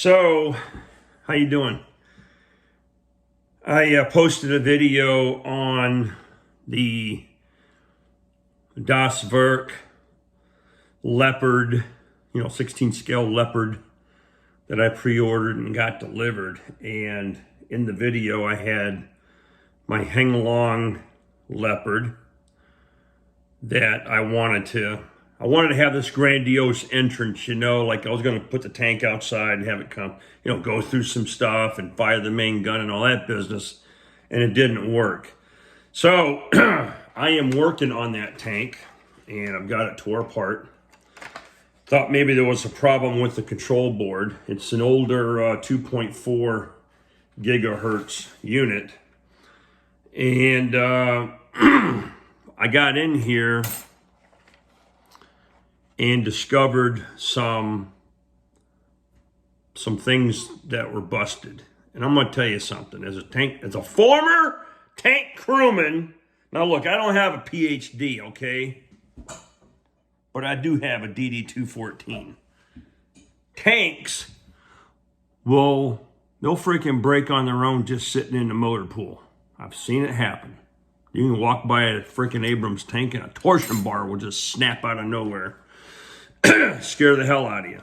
So, how you doing? I posted a video on the Das Werk leopard, 16 scale leopard that I pre-ordered and got delivered. And in the video, I had my hang-along leopard that I wanted to have this grandiose entrance, like I was going to put the tank outside and have it come, go through some stuff and fire the main gun and all that business. And it didn't work. So I am working on that tank and I've got it tore apart. Thought maybe there was a problem with the control board. It's an older 2.4 gigahertz unit. And I got in here and discovered some things that were busted. And I'm gonna tell you something, as a former tank crewman, now look, I don't have a PhD, okay? But I do have a DD-214. Tanks they'll freaking break on their own just sitting in the motor pool. I've seen it happen. You can walk by a freaking Abrams tank and a torsion bar will just snap out of nowhere. Scare the hell out of you.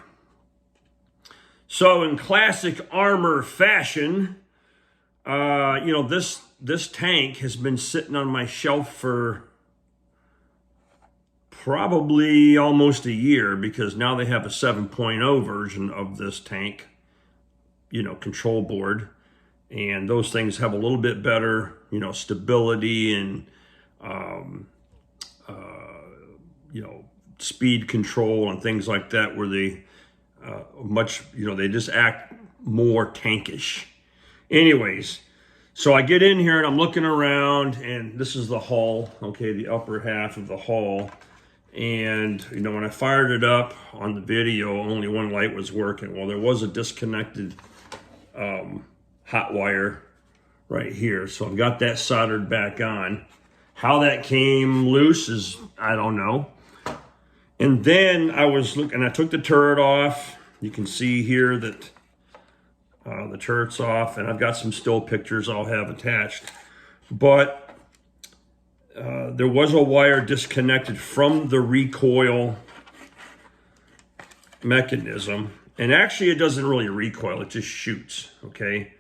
So in classic Armor fashion, this tank has been sitting on my shelf for probably almost a year, because now they have a 7.0 version of this tank, control board. And those things have a little bit better, stability and, speed control and things like that, where they they just act more tankish. Anyways, so I get in here and I'm looking around, and this is the hull, okay, the upper half of the hull. And, when I fired it up on the video, only one light was working. Well, there was a disconnected hot wire right here. So I've got that soldered back on. How that came loose is, I don't know. And then I took the turret off. You can see here that the turret's off, and I've got some still pictures I'll have attached. But there was a wire disconnected from the recoil mechanism. And actually, it doesn't really recoil, it just shoots, okay?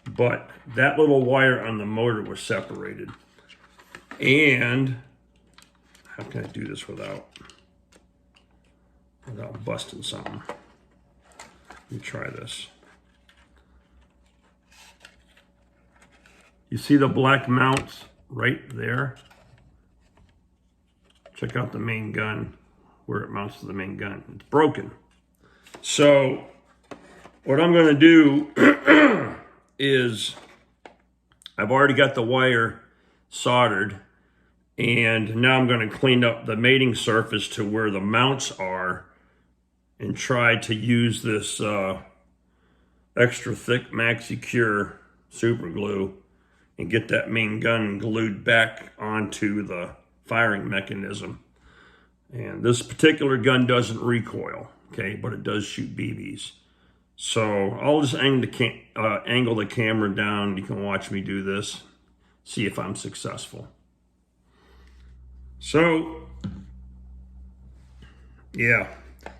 But that little wire on the motor was separated. And how can I do this without busting something? Let me try this. You see the black mounts right there? Check out the main gun, where it mounts to the main gun. It's broken. So what I'm going to do is, I've already got the wire soldered, and now I'm going to clean up the mating surface to where the mounts are and try to use this extra thick MaxiCure super glue and get that main gun glued back onto the firing mechanism. And this particular gun doesn't recoil, okay, but it does shoot BBs. So I'll just angle the camera down. You can watch me do this, see if I'm successful. So, yeah.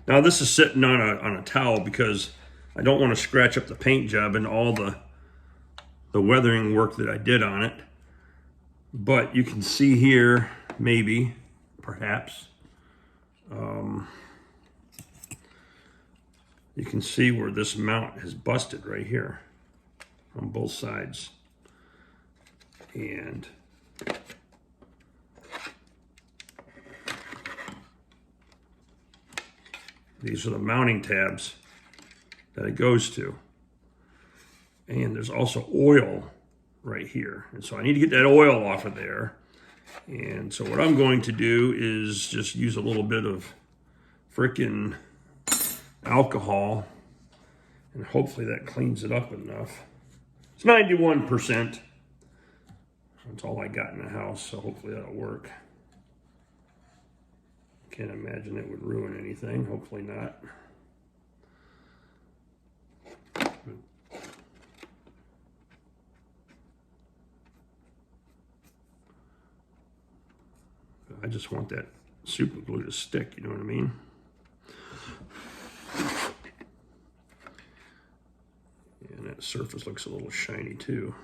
Now this is sitting on a towel because I don't want to scratch up the paint job and all the weathering work that I did on it. But you can see here, maybe, perhaps, you can see where this mount has busted right here on both sides. And these are the mounting tabs that it goes to. And there's also oil right here. And so I need to get that oil off of there. And so what I'm going to do is just use a little bit of frickin' alcohol, and hopefully that cleans it up enough. It's 91%. That's all I got in the house, so hopefully that'll work. Can't imagine it would ruin anything. Hopefully not. I just want that super glue to stick, you know what I mean? And that surface looks a little shiny too.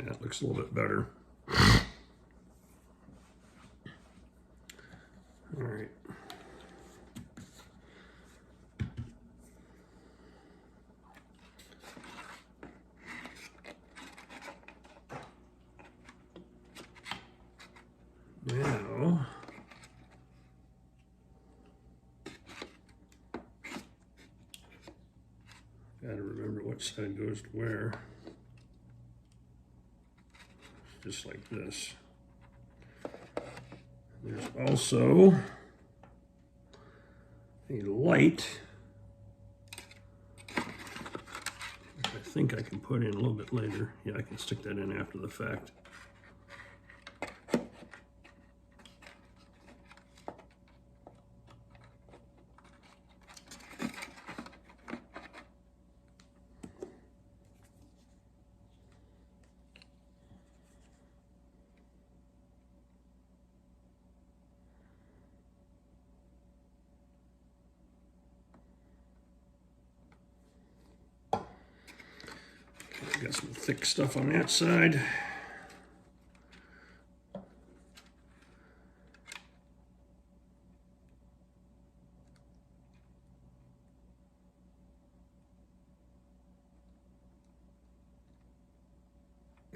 That looks a little bit better. All right. Now, gotta remember what side goes to where. Just like this. There's also a light, which I think I can put in a little bit later. Yeah, I can stick that in after the fact. Got some thick stuff on that side.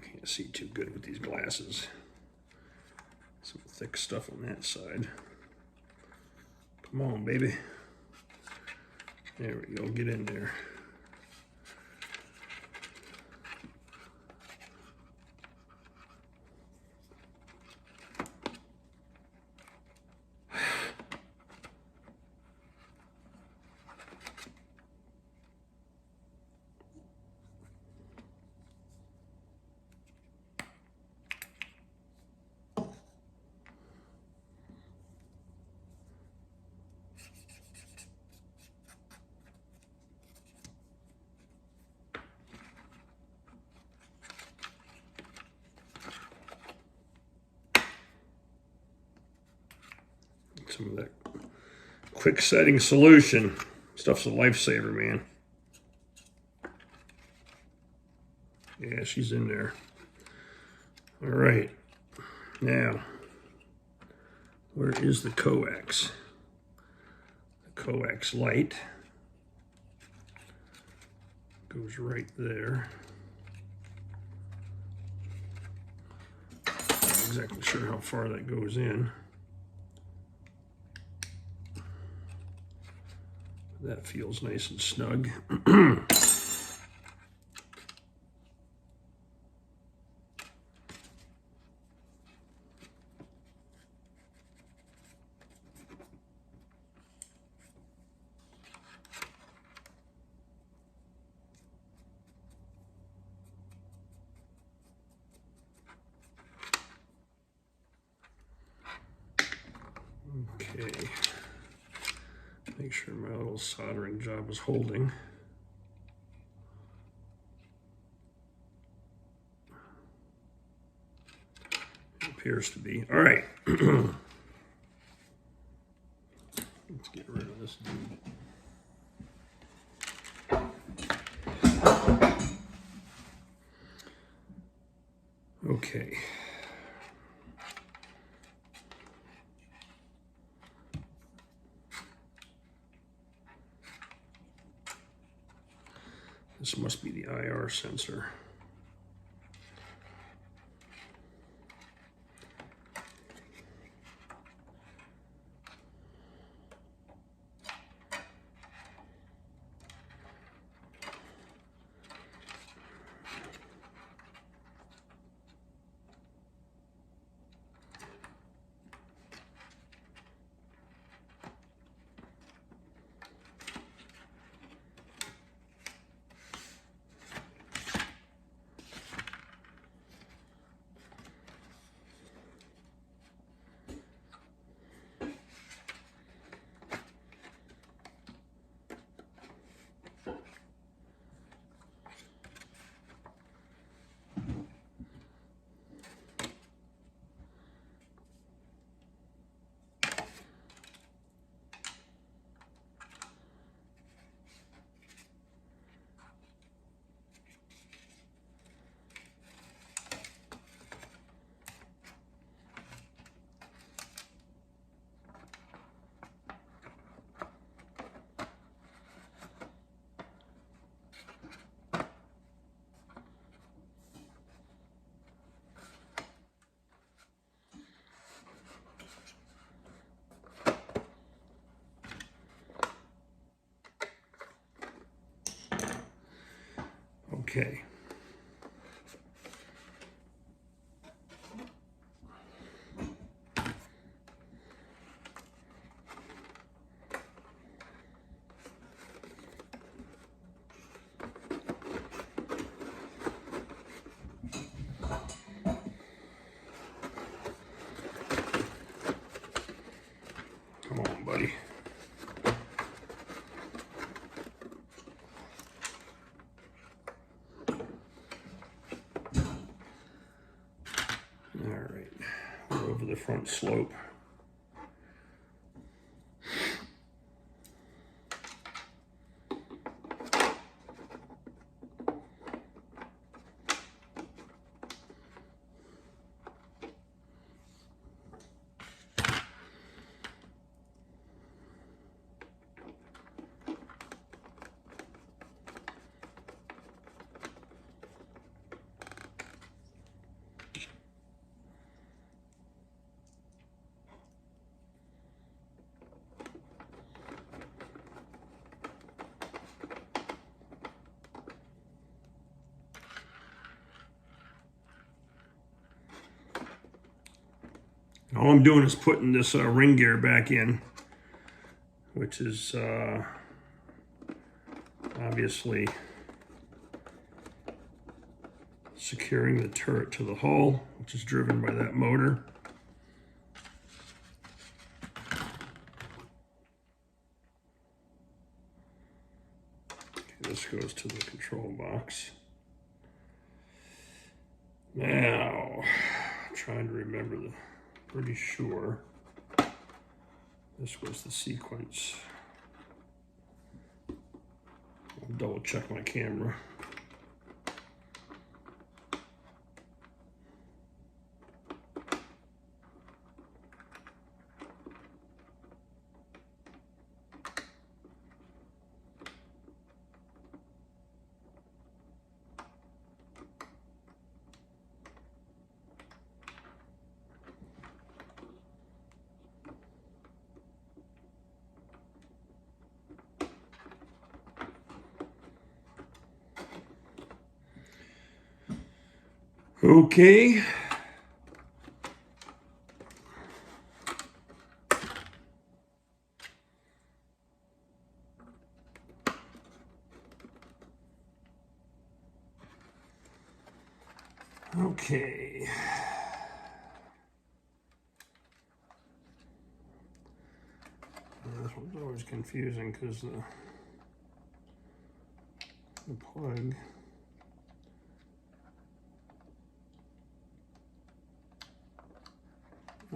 Can't see too good with these glasses. Some thick stuff on that side. Come on, baby. There we go, get in there. Some of that quick setting solution. Stuff's a lifesaver, man. Yeah, she's in there. All right. Now, where is the coax? The coax light goes right there. Not exactly sure how far that goes in. That feels nice and snug. Okay. Make sure my little soldering job is holding. It appears to be. All right. Let's get rid of this dude. Okay. This must be the IR sensor. Okay. Come on, buddy. All right, we're over the front slope. All I'm doing is putting this ring gear back in, which is obviously securing the turret to the hull, which is driven by that motor. Okay, this goes to the control box. Now, I'm trying to remember pretty sure this was the sequence. I'll double check my camera. Okay. Okay. This one's always confusing because the plug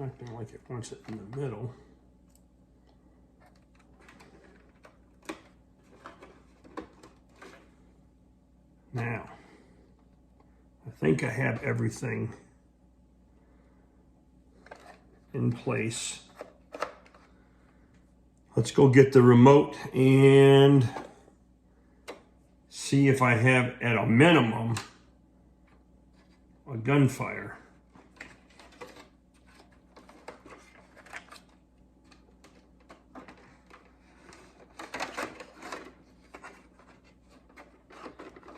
acting like it wants it in the middle. Now, I think I have everything in place. Let's go get the remote and see see if I have, at a minimum, a gunfire.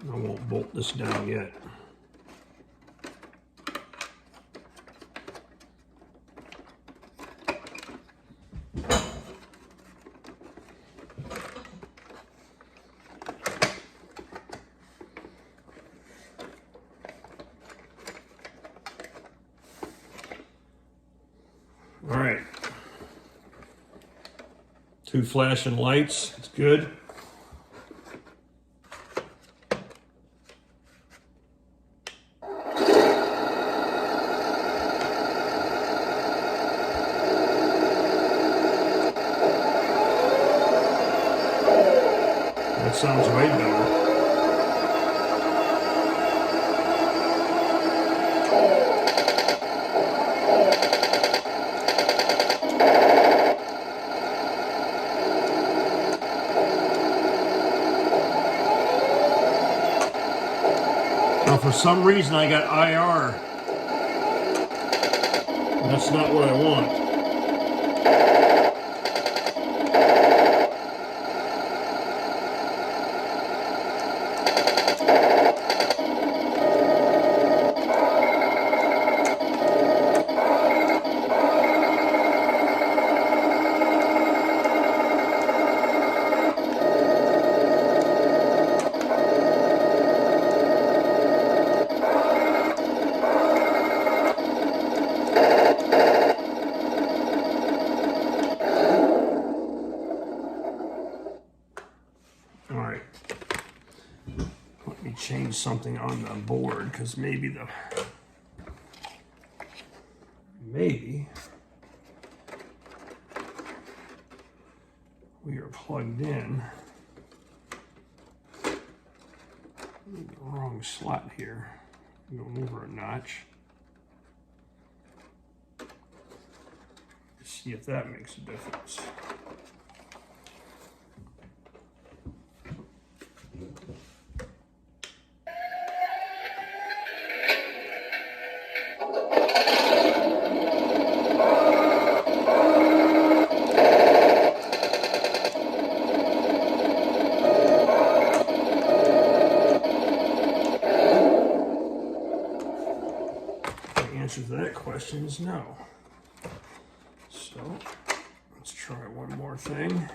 I won't bolt this down yet. All right. 2 flashing lights, it's good. That sounds way better. Now, for some reason, I got IR. That's not what I want. All right, let me change something on the board because maybe we are plugged in the wrong slot here. Go over a notch. See if that makes a difference. The answer to that question is no. So let's try one more thing.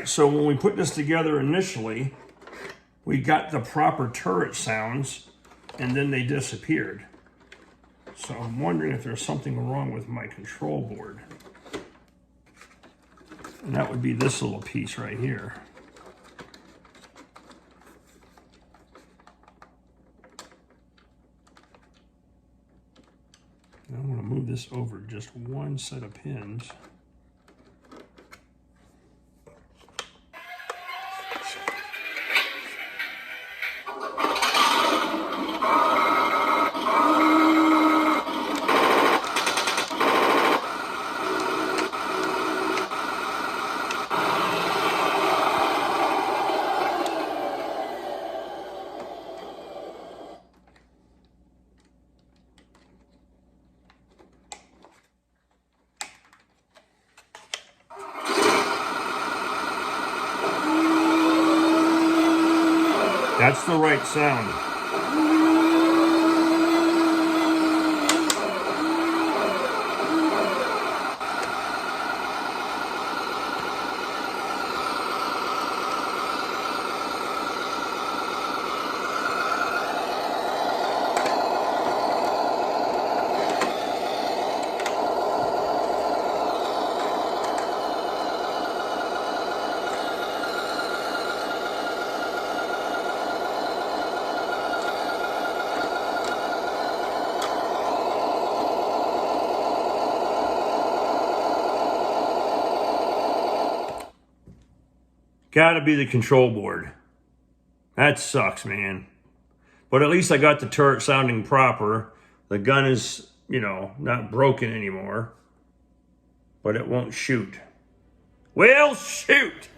So when we put this together initially, we got the proper turret sounds and then they disappeared. So I'm wondering if there's something wrong with my control board. And that would be this little piece right here. And I'm going to move this over just one set of pins. That's the right sound. Gotta be the control board. That sucks, man. But at least I got the turret sounding proper. The gun is, you know, not broken anymore. But it won't shoot. Well, shoot!